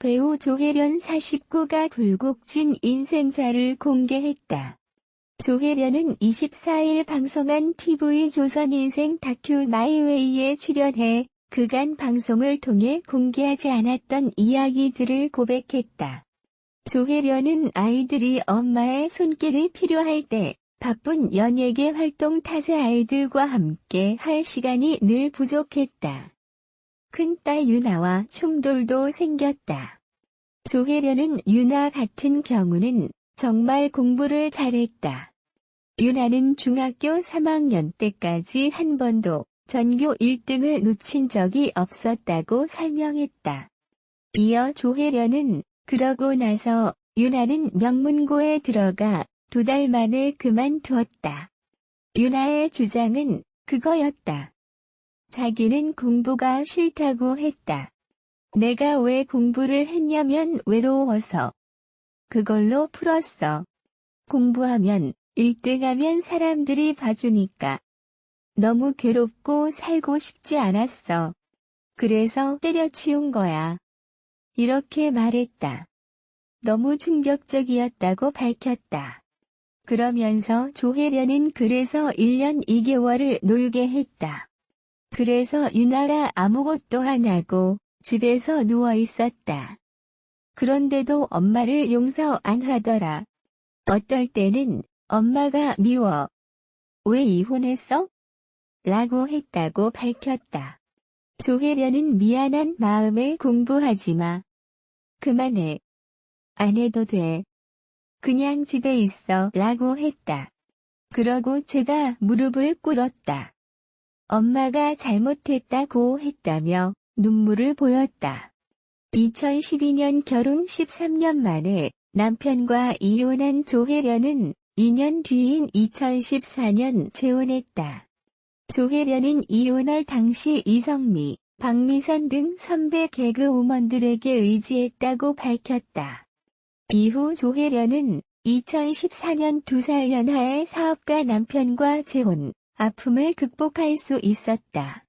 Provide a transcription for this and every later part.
배우 조혜련 49가 불국진 인생사를 공개했다. 조혜련은 24일 방송한 TV조선 인생 다큐 마이웨이에 출연해 그간 방송을 통해 공개하지 않았던 이야기들을 고백했다. 조혜련은 아이들이 엄마의 손길이 필요할 때 바쁜 연예계 활동 탓에 아이들과 함께 할 시간이 늘 부족했다. 큰딸 유나와 충돌도 생겼다. 조혜련은 유나 같은 경우는 정말 공부를 잘했다. 유나는 중학교 3학년 때까지 한 번도 전교 1등을 놓친 적이 없었다고 설명했다. 이어 조혜련은 그러고 나서 유나는 명문고에 들어가 2달 만에 그만두었다. 유나의 주장은 그거였다. 자기는 공부가 싫다고 했다. 내가 왜 공부를 했냐면 외로워서. 그걸로 풀었어. 공부하면 1등하면 사람들이 봐주니까. 너무 괴롭고 살고 싶지 않았어. 그래서 때려치운 거야. 이렇게 말했다. 너무 충격적이었다고 밝혔다. 그러면서 조혜련은 그래서 1년 2개월을 놀게 했다. 그래서 유나가 아무것도 안 하고 집에서 누워 있었다. 그런데도 엄마를 용서 안 하더라. 어떨 때는 엄마가 미워. 왜 이혼했어? 라고 했다고 밝혔다. 조혜련은 미안한 마음에 공부하지 마. 그만해. 안 해도 돼. 그냥 집에 있어 라고 했다. 그러고 제가 무릎을 꿇었다. 엄마가 잘못했다고 했다며 눈물을 보였다. 2012년 결혼 13년 만에 남편과 이혼한 조혜련은 2년 뒤인 2014년 재혼했다. 조혜련은 이혼할 당시 이성미, 박미선 등 선배 개그우먼들에게 의지했다고 밝혔다. 이후 조혜련은 2014년 2살 연하의 사업가 남편과 재혼, 아픔을 극복할 수 있었다.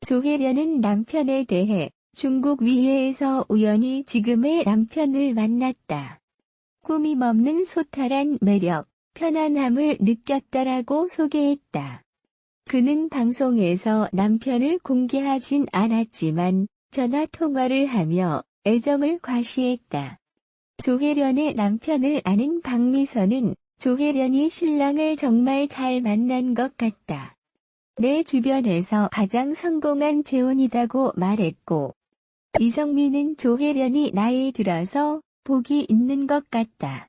조혜련은 남편에 대해 중국 위해에서 우연히 지금의 남편을 만났다. 꾸밈없는 소탈한 매력, 편안함을 느꼈다라고 소개했다. 그는 방송에서 남편을 공개하진 않았지만 전화 통화를 하며 애정을 과시했다. 조혜련의 남편을 아는 박미선은 조혜련이 신랑을 정말 잘 만난 것 같다. 내 주변에서 가장 성공한 재혼이라고 말했고, 이성미는 조혜련이 나이 들어서 복이 있는 것 같다.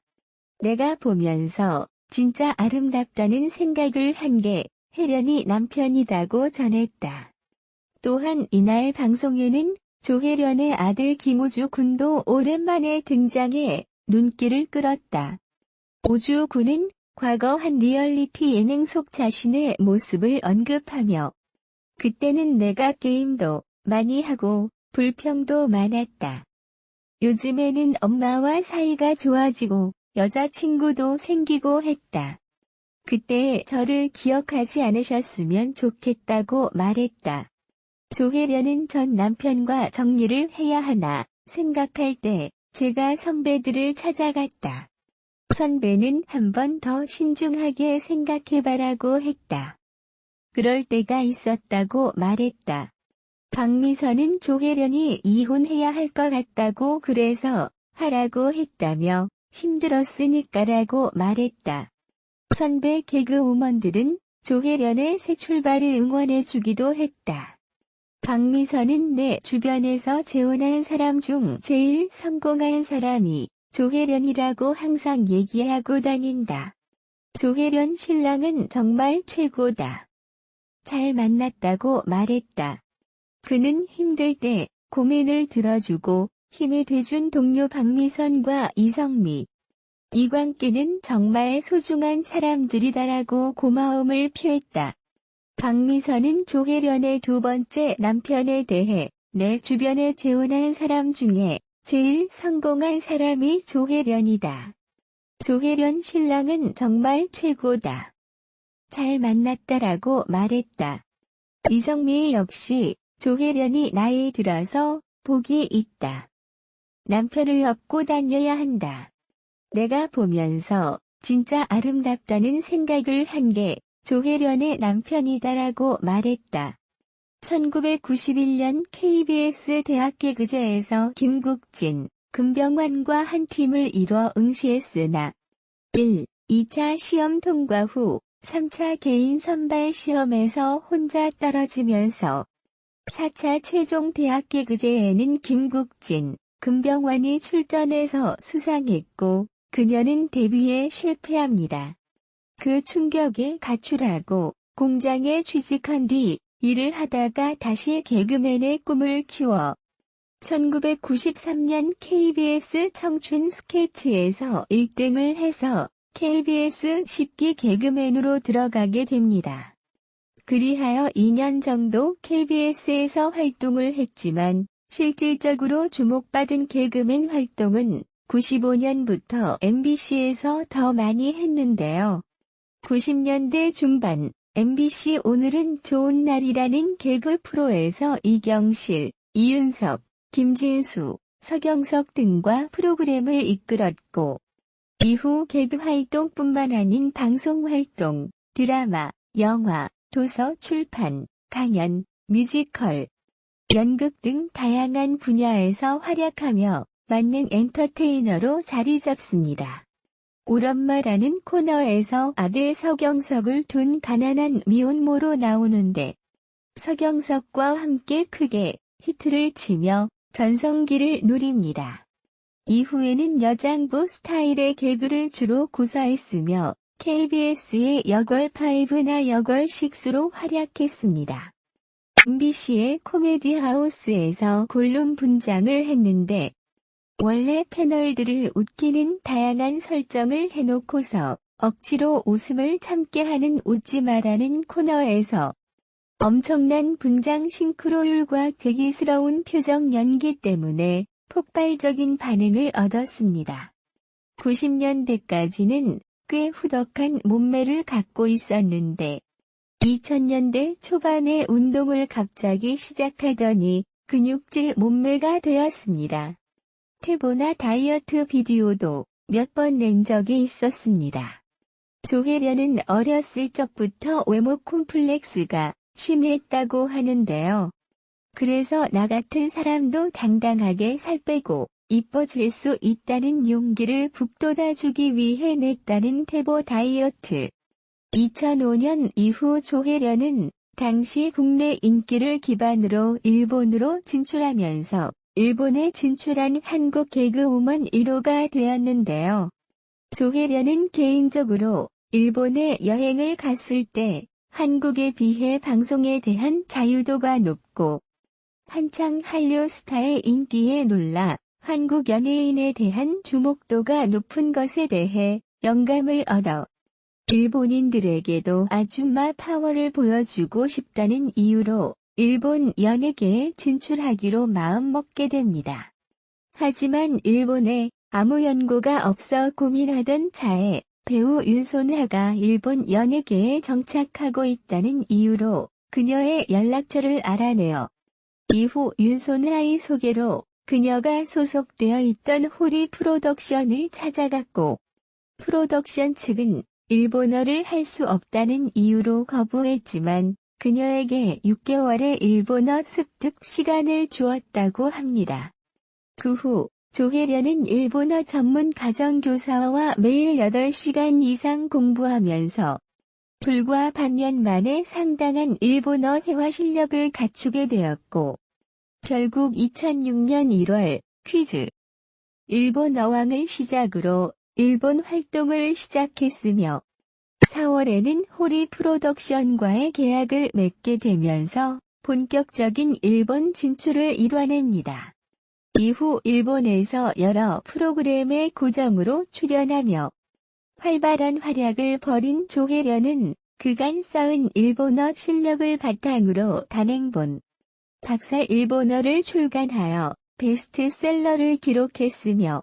내가 보면서 진짜 아름답다는 생각을 한 게 혜련이 남편이라고 전했다. 또한 이날 방송에는 조혜련의 아들 김우주 군도 오랜만에 등장해 눈길을 끌었다. 우주 군은 과거 한 리얼리티 예능 속 자신의 모습을 언급하며 그때는 내가 게임도 많이 하고 불평도 많았다. 요즘에는 엄마와 사이가 좋아지고 여자친구도 생기고 했다. 그때 저를 기억하지 않으셨으면 좋겠다고 말했다. 조혜련은 전 남편과 정리를 해야 하나 생각할 때 제가 선배들을 찾아갔다. 선배는 한 번 더 신중하게 생각해봐라고 했다. 그럴 때가 있었다고 말했다. 박미선은 조혜련이 이혼해야 할 것 같다고 그래서 하라고 했다며 힘들었으니까라고 말했다. 선배 개그우먼들은 조혜련의 새 출발을 응원해주기도 했다. 박미선은 내 주변에서 재혼한 사람 중 제일 성공한 사람이 조혜련이라고 항상 얘기하고 다닌다. 조혜련 신랑은 정말 최고다. 잘 만났다고 말했다. 그는 힘들 때 고민을 들어주고 힘이 돼준 동료 박미선과 이성미, 이광기는 정말 소중한 사람들이다라고 고마움을 표했다. 박미선은 조혜련의 두 번째 남편에 대해 내 주변에 재혼한 사람 중에 제일 성공한 사람이 조혜련이다. 조혜련 신랑은 정말 최고다. 잘 만났다라고 말했다. 이성미 역시 조혜련이 나이 들어서 복이 있다. 남편을 업고 다녀야 한다. 내가 보면서 진짜 아름답다는 생각을 한 게 조혜련의 남편이다라고 말했다. 1991년 KBS 대학개그제에서 김국진, 금병완과 한 팀을 이뤄 응시했으나 1. 2차 시험 통과 후 3차 개인 선발 시험에서 혼자 떨어지면서 4차 최종 대학개그제에는 김국진, 금병완이 출전해서 수상했고 그녀는 데뷔에 실패합니다. 그 충격에 가출하고 공장에 취직한 뒤 일을 하다가 다시 개그맨의 꿈을 키워 1993년 KBS 청춘 스케치에서 1등을 해서 KBS 10기 개그맨으로 들어가게 됩니다. 그리하여 2년 정도 KBS에서 활동을 했지만 실질적으로 주목받은 개그맨 활동은 95년부터 MBC에서 더 많이 했는데요. 90년대 중반 MBC 오늘은 좋은 날이라는 개그 프로에서 이경실, 이윤석, 김진수, 서경석 등과 프로그램을 이끌었고 이후 개그 활동뿐만 아닌 방송 활동, 드라마, 영화, 도서 출판, 강연, 뮤지컬, 연극 등 다양한 분야에서 활약하며 만능 엔터테이너로 자리 잡습니다. 울엄마라는 코너에서 아들 서경석을 둔 가난한 미혼모로 나오는데 서경석과 함께 크게 히트를 치며 전성기를 누립니다. 이후에는 여장부 스타일의 개그를 주로 구사했으며 KBS의 여걸5나 여걸6로 활약했습니다. MBC의 코미디 하우스에서 골룸 분장을 했는데 원래 패널들을 웃기는 다양한 설정을 해놓고서 억지로 웃음을 참게 하는 웃지마라는 코너에서 엄청난 분장 싱크로율과 괴기스러운 표정 연기 때문에 폭발적인 반응을 얻었습니다. 90년대까지는 꽤 후덕한 몸매를 갖고 있었는데 2000년대 초반에 운동을 갑자기 시작하더니 근육질 몸매가 되었습니다. 태보나 다이어트 비디오도 몇 번 낸 적이 있었습니다. 조혜련은 어렸을 적부터 외모 콤플렉스가 심했다고 하는데요. 그래서 나 같은 사람도 당당하게 살 빼고 이뻐질 수 있다는 용기를 북돋아주기 위해 냈다는 태보 다이어트. 2005년 이후 조혜련은 당시 국내 인기를 기반으로 일본으로 진출하면서 일본에 진출한 한국 개그우먼 1호가 되었는데요. 조혜련은 개인적으로 일본에 여행을 갔을 때 한국에 비해 방송에 대한 자유도가 높고 한창 한류 스타의 인기에 놀라 한국 연예인에 대한 주목도가 높은 것에 대해 영감을 얻어 일본인들에게도 아줌마 파워를 보여주고 싶다는 이유로 일본 연예계에 진출하기로 마음먹게 됩니다. 하지만 일본에 아무 연고가 없어 고민하던 차에 배우 윤손하가 일본 연예계에 정착하고 있다는 이유로 그녀의 연락처를 알아내어 이후 윤손하의 소개로 그녀가 소속되어 있던 호리 프로덕션을 찾아갔고 프로덕션 측은 일본어를 할 수 없다는 이유로 거부했지만 그녀에게 6개월의 일본어 습득 시간을 주었다고 합니다. 그 후 조혜련은 일본어 전문 가정교사와 매일 8시간 이상 공부하면서 불과 반년 만에 상당한 일본어 회화 실력을 갖추게 되었고 결국 2006년 1월 퀴즈 일본 어왕을 시작으로 일본 활동을 시작했으며 4월에는 호리 프로덕션과의 계약을 맺게 되면서 본격적인 일본 진출을 이뤄냅니다. 이후 일본에서 여러 프로그램에 고정으로 출연하며 활발한 활약을 벌인 조혜련은 그간 쌓은 일본어 실력을 바탕으로 단행본 박사 일본어를 출간하여 베스트셀러를 기록했으며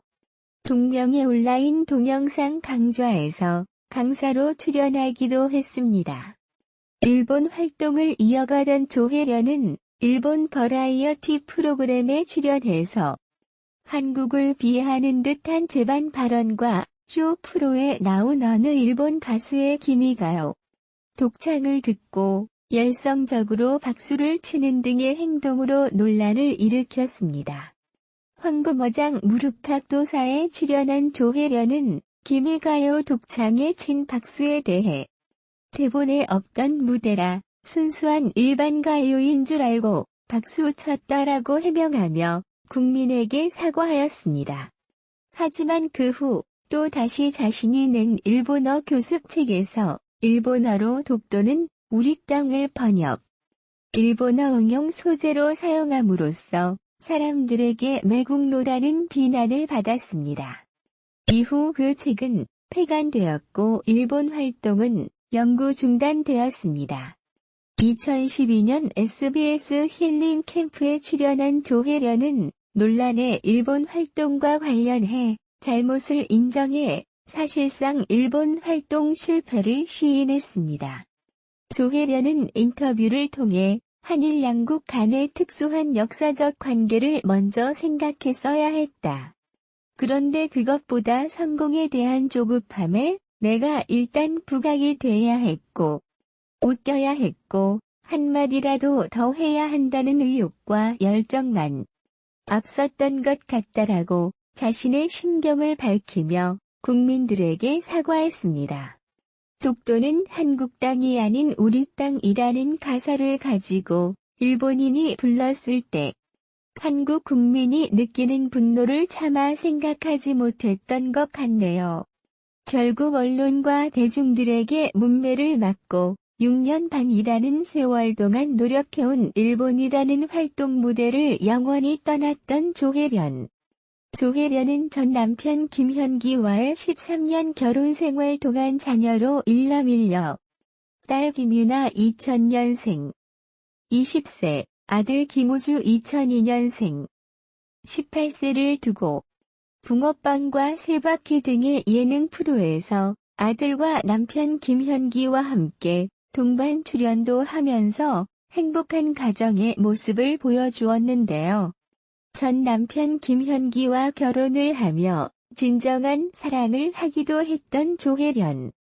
동명의 온라인 동영상 강좌에서 강사로 출연하기도 했습니다. 일본 활동을 이어가던 조혜련은 일본 버라이어티 프로그램에 출연해서 한국을 비하하는 듯한 제반 발언과 쇼 프로에 나온 어느 일본 가수의 기미가요. 독창을 듣고 열성적으로 박수를 치는 등의 행동으로 논란을 일으켰습니다. 황금어장 무릎팍도사에 출연한 조혜련은 기미가요 독창에 친 박수에 대해 대본에 없던 무대라 순수한 일반 가요인 줄 알고 박수 쳤다라고 해명하며 국민에게 사과하였습니다. 하지만 그 후 또 다시 자신이 낸 일본어 교습책에서 일본어로 독도는 우리 땅을 번역, 일본어 응용 소재로 사용함으로써 사람들에게 매국노라는 비난을 받았습니다. 이후 그 책은 폐간되었고 일본 활동은 영구 중단되었습니다. 2012년 SBS 힐링 캠프에 출연한 조혜련은 논란의 일본 활동과 관련해 잘못을 인정해 사실상 일본 활동 실패를 시인했습니다. 조혜련은 인터뷰를 통해 한일 양국 간의 특수한 역사적 관계를 먼저 생각했어야 했다. 그런데 그것보다 성공에 대한 조급함에 내가 일단 부각이 돼야 했고, 웃겨야 했고, 한마디라도 더 해야 한다는 의욕과 열정만 앞섰던 것 같다라고 자신의 심경을 밝히며 국민들에게 사과했습니다. 독도는 한국 땅이 아닌 우리 땅이라는 가사를 가지고 일본인이 불렀을 때 한국 국민이 느끼는 분노를 차마 생각하지 못했던 것 같네요. 결국 언론과 대중들에게 문매를 맞고 6년 반이라는 세월 동안 노력해온 일본이라는 활동 무대를 영원히 떠났던 조혜련. 조혜련은 전 남편 김현기와의 13년 결혼 생활 동안 자녀로 일남일녀, 딸 김유나 2000년생, 20세, 아들 김우주 2002년생, 18세를 두고 붕어빵과 세바퀴 등의 예능 프로에서 아들과 남편 김현기와 함께 동반 출연도 하면서 행복한 가정의 모습을 보여주었는데요. 전 남편 김현기와 결혼을 하며 진정한 사랑을 하기도 했던 조혜련.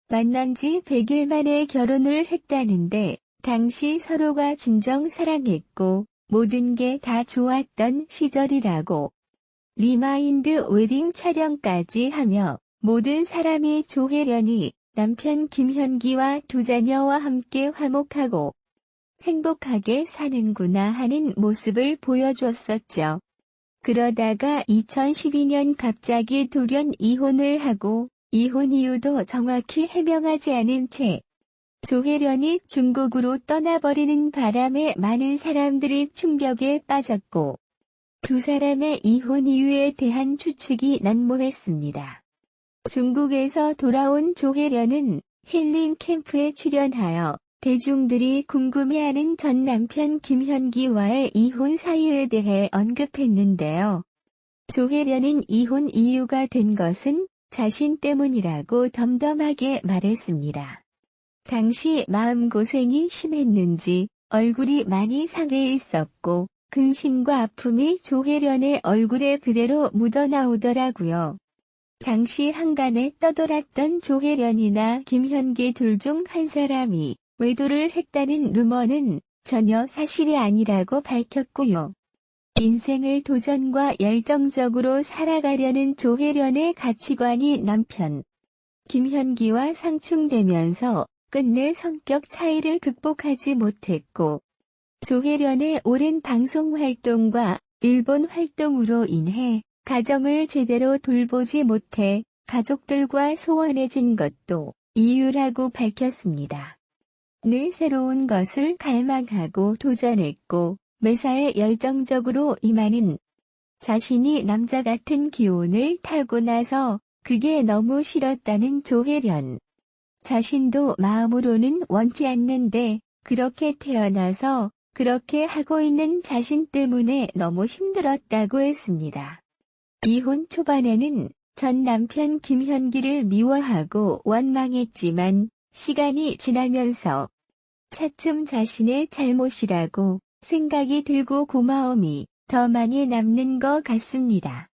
만난 지 100일 만에 결혼을 했다는데 당시 서로가 진정 사랑했고 모든 게 다 좋았던 시절이라고. 리마인드 웨딩 촬영까지 하며 모든 사람이 조혜련이 남편 김현기와 두 자녀와 함께 화목하고 행복하게 사는구나 하는 모습을 보여줬었죠. 그러다가 2012년 갑자기 돌연 이혼을 하고 이혼 이유도 정확히 해명하지 않은 채 조혜련이 중국으로 떠나버리는 바람에 많은 사람들이 충격에 빠졌고 두 사람의 이혼 이유에 대한 추측이 난무했습니다. 중국에서 돌아온 조혜련은 힐링 캠프에 출연하여 대중들이 궁금해하는 전 남편 김현기와의 이혼 사유에 대해 언급했는데요. 조혜련은 이혼 이유가 된 것은 자신 때문이라고 덤덤하게 말했습니다. 당시 마음고생이 심했는지 얼굴이 많이 상해 있었고 근심과 아픔이 조혜련의 얼굴에 그대로 묻어나오더라고요. 당시 한간에 떠돌았던 조혜련이나 김현기 둘 중 한 사람이 외도를 했다는 루머는 전혀 사실이 아니라고 밝혔고요. 인생을 도전과 열정적으로 살아가려는 조혜련의 가치관이 남편 김현기와 상충되면서 끝내 성격 차이를 극복하지 못했고 조혜련의 오랜 방송 활동과 일본 활동으로 인해 가정을 제대로 돌보지 못해 가족들과 소원해진 것도 이유라고 밝혔습니다. 늘 새로운 것을 갈망하고 도전했고 매사에 열정적으로 임하는 자신이 남자 같은 기운을 타고나서 그게 너무 싫었다는 조혜련. 자신도 마음으로는 원치 않는데 그렇게 태어나서 그렇게 하고 있는 자신 때문에 너무 힘들었다고 했습니다. 이혼 초반에는 전 남편 김현기를 미워하고 원망했지만 시간이 지나면서 차츰 자신의 잘못이라고 생각이 들고 고마움이 더 많이 남는 것 같습니다.